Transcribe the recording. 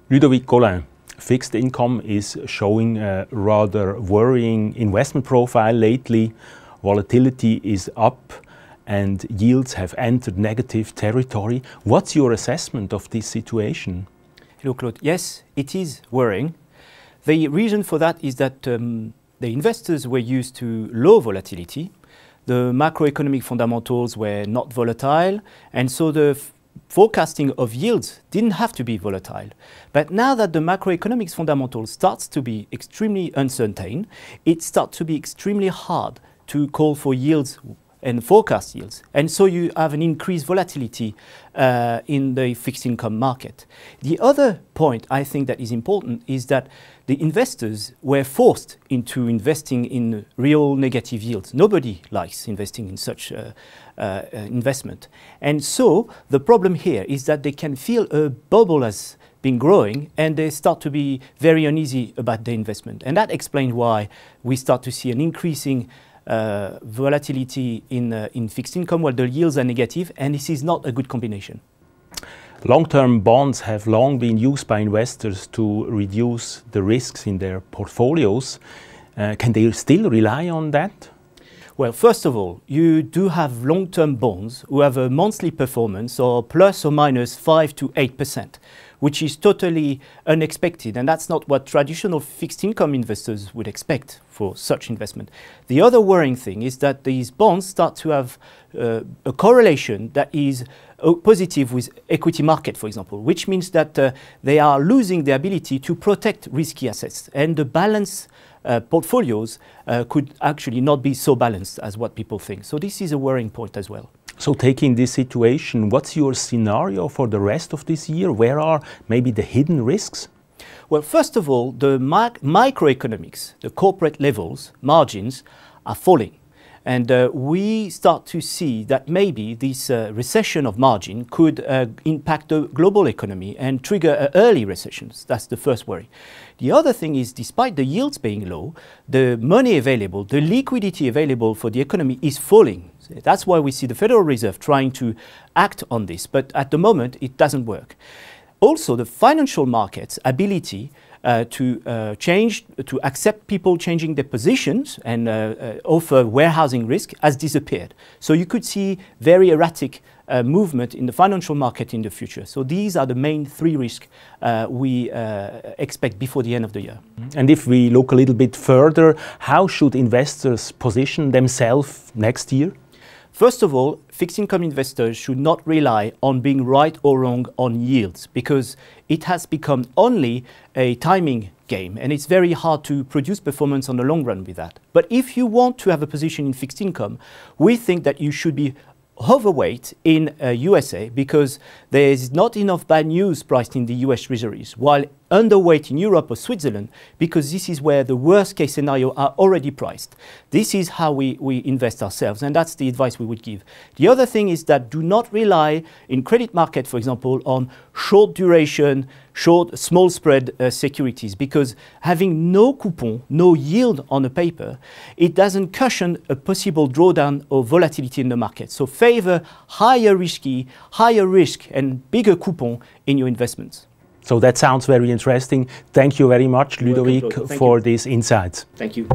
Ludovic Colin, fixed income is showing a rather worrying investment profile lately. Volatility is up and yields have entered negative territory. What's your assessment of this situation? Hello, Claude. Yes, it is worrying. The reason for that is that the investors were used to low volatility. The macroeconomic fundamentals were not volatile, and so the forecasting of yields didn't have to be volatile. But now that the macroeconomics fundamentals starts to be extremely uncertain, it starts to be extremely hard to call for yields and forecast yields. And so you have an increased volatility in the fixed income market. The other point I think that is important is that the investors were forced into investing in real negative yields. Nobody likes investing in such investment. And so the problem here is that they can feel a bubble has been growing and they start to be very uneasy about the investment. And that explains why we start to see an increasing volatility in fixed income while the yields are negative, and this is not a good combination. Long-term bonds have long been used by investors to reduce the risks in their portfolios. Can they still rely on that? Well, first of all, you do have long-term bonds who have a monthly performance of plus or minus 5 to 8%, which is totally unexpected, and that's not what traditional fixed income investors would expect for such investment. The other worrying thing is that these bonds start to have a correlation that is positive with equity market, for example, which means that they are losing the ability to protect risky assets, and the balance portfolios could actually not be so balanced as what people think. So this is a worrying point as well. So taking this situation, what's your scenario for the rest of this year? Where are maybe the hidden risks? Well, first of all, the microeconomics, the corporate levels, margins are falling. And we start to see that maybe this recession of margin could impact the global economy and trigger early recessions. That's the first worry. The other thing is, despite the yields being low, the money available, the liquidity available for the economy is falling. That's why we see the Federal Reserve trying to act on this, but at the moment it doesn't work. Also, the financial market's ability to accept people changing their positions and offer warehousing risk has disappeared. So you could see very erratic movement in the financial market in the future. So these are the main three risks we expect before the end of the year. And if we look a little bit further, how should investors position themselves next year? First of all, fixed income investors should not rely on being right or wrong on yields, because it has become only a timing game and it's very hard to produce performance on the long run with that. But if you want to have a position in fixed income, we think that you should be overweight in USA, because there is not enough bad news priced in the US Treasuries, while underweight in Europe or Switzerland, because this is where the worst case scenario are already priced. This is how we invest ourselves, and that's the advice we would give. The other thing is that do not rely in credit market, for example, on short duration, short small spread securities, because having no coupon, no yield on the paper, it doesn't cushion a possible drawdown or volatility in the market. So favor higher risk and bigger coupon in your investments. So that sounds very interesting. Thank you very much, Ludovic, for these insights. Thank you.